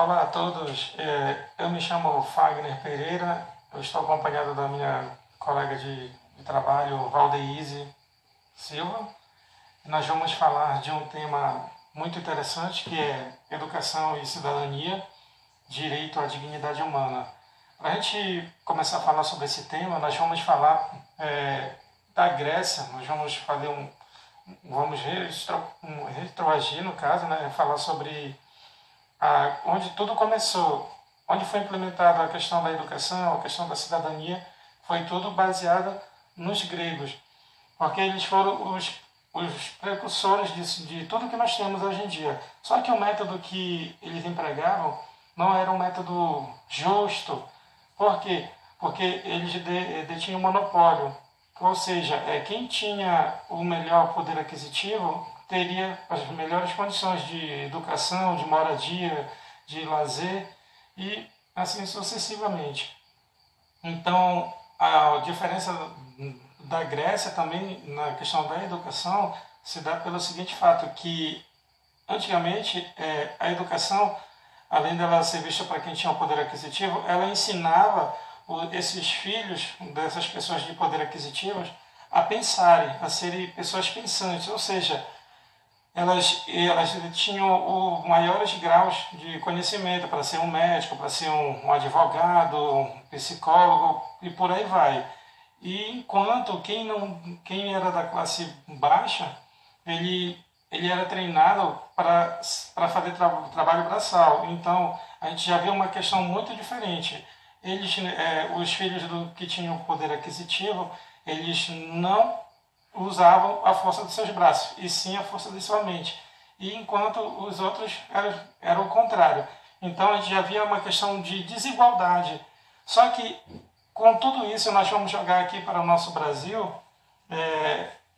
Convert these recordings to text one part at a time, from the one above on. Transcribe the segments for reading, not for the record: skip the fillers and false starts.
Olá a todos, eu me chamo Fagner Pereira, eu estou acompanhado da minha colega de trabalho, Valdeise Silva, e nós vamos falar de um tema muito interessante que é educação e cidadania, direito à dignidade humana. Para a gente começar a falar sobre esse tema, nós vamos falar da Grécia, nós vamos fazer um retroagir no caso, né, falar sobre onde tudo começou, onde foi implementada a questão da educação, a questão da cidadania, foi tudo baseado nos gregos, porque eles foram os precursores de tudo que nós temos hoje em dia. Só que o método que eles empregavam não era um método justo. Por quê? Porque eles detinham monopólio. Ou seja, quem tinha o melhor poder aquisitivo teria as melhores condições de educação, de moradia, de lazer e assim sucessivamente. Então, a diferença da Grécia também na questão da educação se dá pelo seguinte fato, que antigamente a educação, além dela ser vista para quem tinha o poder aquisitivo, ela ensinava esses filhos dessas pessoas de poder aquisitivo a pensarem, a serem pessoas pensantes, ou seja, elas tinham os maiores graus de conhecimento para ser um médico, para ser um advogado, um psicólogo e por aí vai. E enquanto quem era da classe baixa, ele era treinado para fazer trabalho braçal. Então a gente já vê uma questão muito diferente. Os filhos que tinham poder aquisitivo, eles não usavam a força dos seus braços, e sim a força de sua mente. E enquanto os outros eram o contrário. Então a gente já via uma questão de desigualdade. Só que com tudo isso nós vamos jogar aqui para o nosso Brasil.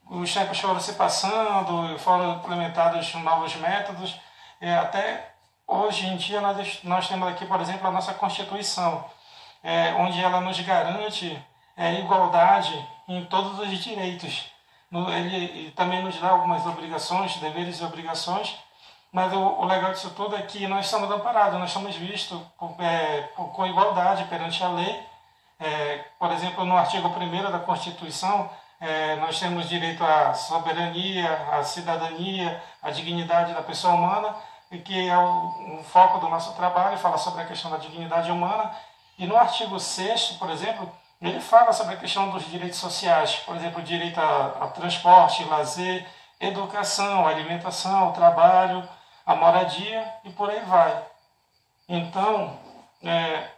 Os tempos foram se passando, foram implementados novos métodos. Até hoje em dia nós temos aqui, por exemplo, a nossa Constituição, onde ela nos garante igualdade em todos os direitos. Ele também nos dá algumas obrigações, deveres e obrigações, mas o legal disso tudo é que nós somos amparados, nós somos vistos com igualdade perante a lei. Por exemplo, no artigo 1º da Constituição, nós temos direito à soberania, à cidadania, à dignidade da pessoa humana, e que é o foco do nosso trabalho, fala sobre a questão da dignidade humana. E no artigo 6º, por exemplo, ele fala sobre a questão dos direitos sociais, por exemplo, direito a transporte, lazer, educação, alimentação, trabalho, a moradia e por aí vai. Então,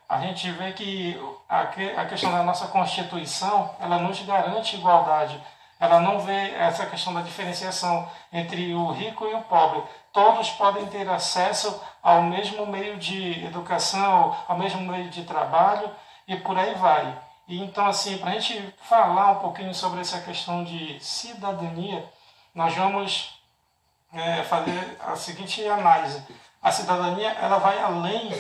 a gente vê que a questão da nossa Constituição, ela nos garante igualdade. Ela não vê essa questão da diferenciação entre o rico e o pobre. Todos podem ter acesso ao mesmo meio de educação, ao mesmo meio de trabalho e por aí vai. E então, assim, para a gente falar um pouquinho sobre essa questão de cidadania, nós vamos fazer a seguinte análise. A cidadania, ela vai além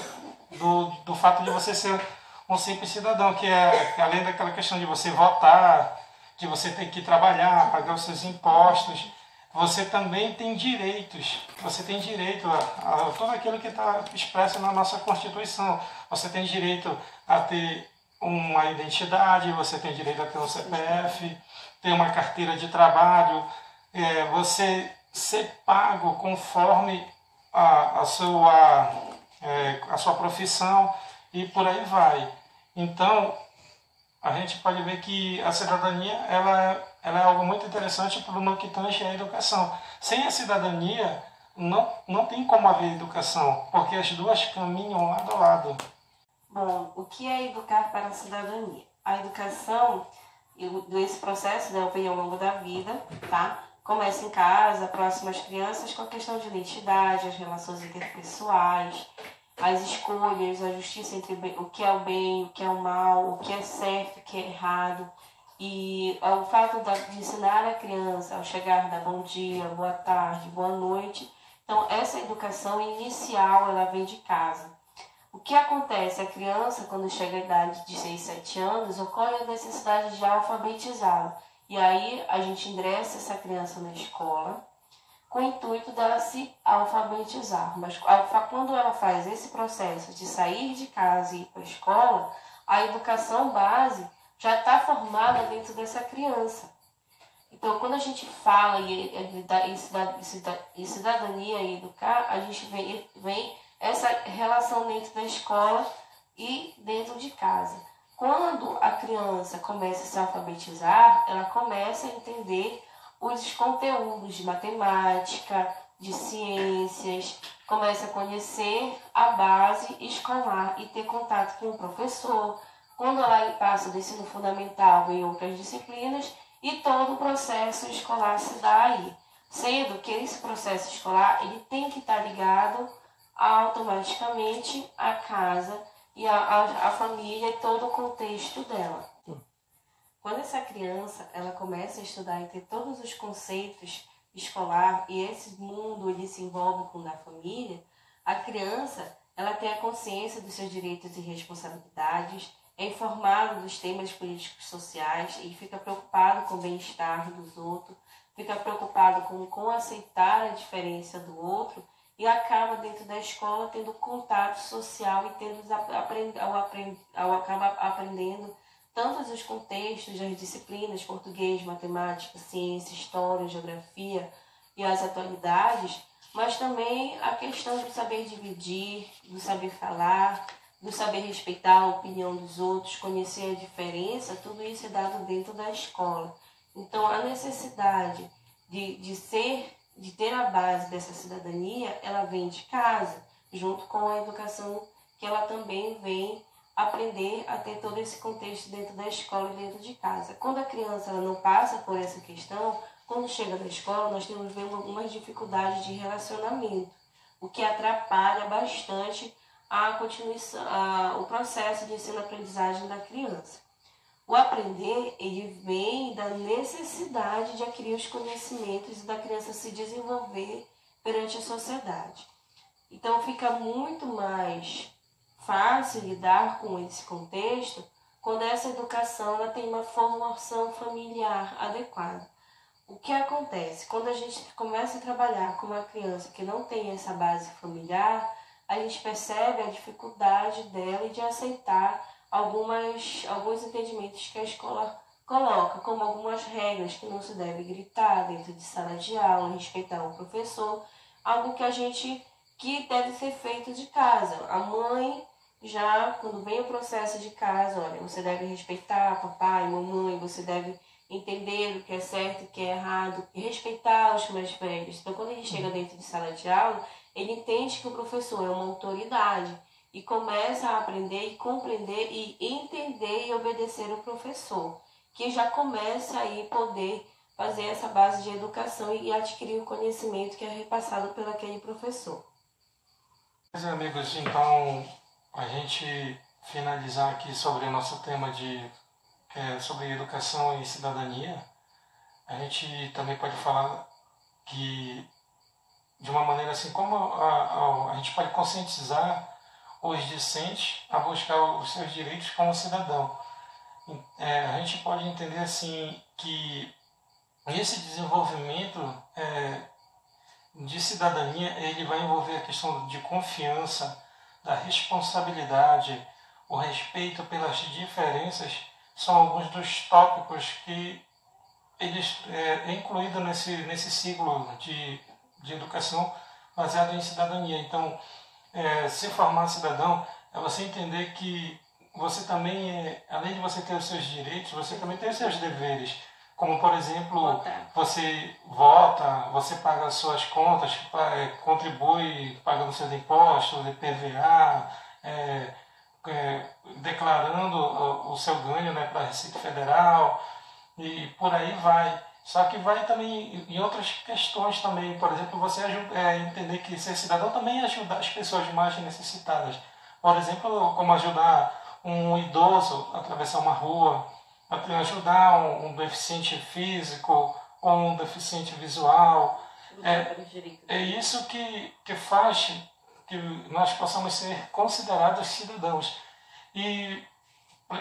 do fato de você ser um simples cidadão, que é além daquela questão de você votar, de você ter que trabalhar, pagar os seus impostos. Você também tem direitos. Você tem direito a tudo aquilo que está expresso na nossa Constituição. Você tem direito a ter uma identidade, você tem direito a ter um CPF, ter uma carteira de trabalho, você ser pago conforme a sua profissão e por aí vai. Então, a gente pode ver que a cidadania ela é algo muito interessante no que tange à educação. Sem a cidadania, não tem como haver educação, porque as duas caminham lado a lado. Bom, o que é educar para a cidadania? A educação, esse processo vem ao longo da vida, tá? Começa em casa, próximo às crianças, com a questão de identidade, as relações interpessoais, as escolhas, a justiça entre o que é o bem, o que é o mal, o que é certo, o que é errado. E o fato de ensinar a criança ao chegar, dar bom dia, boa tarde, boa noite. Então, essa educação inicial, ela vem de casa. O que acontece? A criança, quando chega à idade de 6, 7 anos, ocorre a necessidade de alfabetizá-la. E aí, a gente ingressa essa criança na escola, com o intuito dela se alfabetizar. Mas quando ela faz esse processo de sair de casa e ir para a escola, a educação base já está formada dentro dessa criança. Então, quando a gente fala em cidadania e educar, a gente vem essa relação dentro da escola e dentro de casa. Quando a criança começa a se alfabetizar, ela começa a entender os conteúdos de matemática, de ciências, começa a conhecer a base escolar e ter contato com o professor. Quando ela passa do ensino fundamental em outras disciplinas, e todo o processo escolar se dá aí. Sendo que esse processo escolar ele tem que estar ligado automaticamente à casa e à família e todo o contexto dela. Quando essa criança ela começa a estudar e ter todos os conceitos escolar e esse mundo ele se envolve com o da família, a criança ela tem a consciência dos seus direitos e responsabilidades, é informado dos temas políticos sociais e fica preocupado com o bem-estar dos outros, fica preocupado com aceitar a diferença do outro e acaba dentro da escola tendo contato social e acaba aprendendo tantos os contextos das disciplinas, português, matemática, ciência, história, geografia e as atualidades, mas também a questão do saber dividir, do saber falar, do saber respeitar a opinião dos outros, conhecer a diferença, tudo isso é dado dentro da escola. Então, a necessidade de ter a base dessa cidadania, ela vem de casa, junto com a educação que ela também vem aprender a ter todo esse contexto dentro da escola e dentro de casa. Quando a criança ela não passa por essa questão, quando chega na escola, nós temos vendo algumas dificuldades de relacionamento, o que atrapalha bastante o processo de ensino-aprendizagem da criança. O aprender, ele vem da necessidade de adquirir os conhecimentos e da criança se desenvolver perante a sociedade. Então, fica muito mais fácil lidar com esse contexto quando essa educação ela tem uma formação familiar adequada. O que acontece? Quando a gente começa a trabalhar com uma criança que não tem essa base familiar, a gente percebe a dificuldade dela de aceitar alguns entendimentos que a escola coloca, como algumas regras que não se deve gritar dentro de sala de aula, respeitar o professor, algo que deve ser feito de casa. A mãe, já quando vem o processo de casa, olha, você deve respeitar papai, mamãe, você deve entender o que é certo e o que é errado, e respeitar os mais velhos. Então, quando ele chega dentro de sala de aula, ele entende que o professor é uma autoridade e começa a aprender e compreender e entender e obedecer o professor, que já começa aí poder fazer essa base de educação e adquirir o conhecimento que é repassado pelo aquele professor. Meus amigos, então, a gente finalizar aqui sobre o nosso tema sobre educação e cidadania, a gente também pode falar que, de uma maneira assim, como a gente pode conscientizar os discentes a buscar os seus direitos como cidadão. A gente pode entender assim que esse desenvolvimento de cidadania ele vai envolver a questão de confiança, da responsabilidade, o respeito pelas diferenças, são alguns dos tópicos que eles é incluído nesse ciclo de educação baseado em cidadania. Então, se formar cidadão é você entender que você também, além de você ter os seus direitos, você também tem os seus deveres. Como, por exemplo, você vota, você paga as suas contas, contribui pagando seus impostos, IPVA, declarando o seu ganho, né, para a Receita Federal, e por aí vai. Só que vai também em outras questões também. Por exemplo, você entender que ser cidadão também é ajudar as pessoas mais necessitadas. Por exemplo, como ajudar um idoso a atravessar uma rua, ajudar um deficiente físico ou um deficiente visual. É isso que faz que nós possamos ser considerados cidadãos. E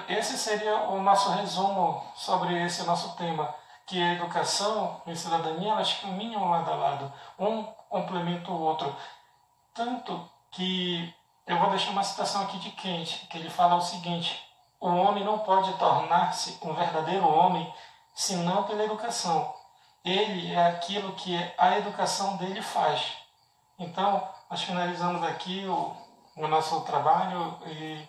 esse seria o nosso resumo sobre esse nosso tema, que a educação e a cidadania, elas caminham lado a lado, um complementa o outro. Tanto que eu vou deixar uma citação aqui de Kant, que ele fala o seguinte: o homem não pode tornar-se um verdadeiro homem senão pela educação. Ele é aquilo que a educação dele faz. Então, nós finalizamos aqui o nosso trabalho e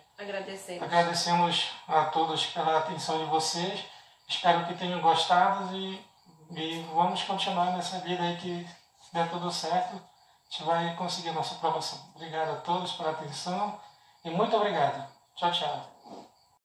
agradecemos a todos pela atenção de vocês. Espero que tenham gostado e vamos continuar nessa vida aí que, se der tudo certo, a gente vai conseguir a nossa aprovação. Obrigado a todos pela atenção e muito obrigado. Tchau, tchau.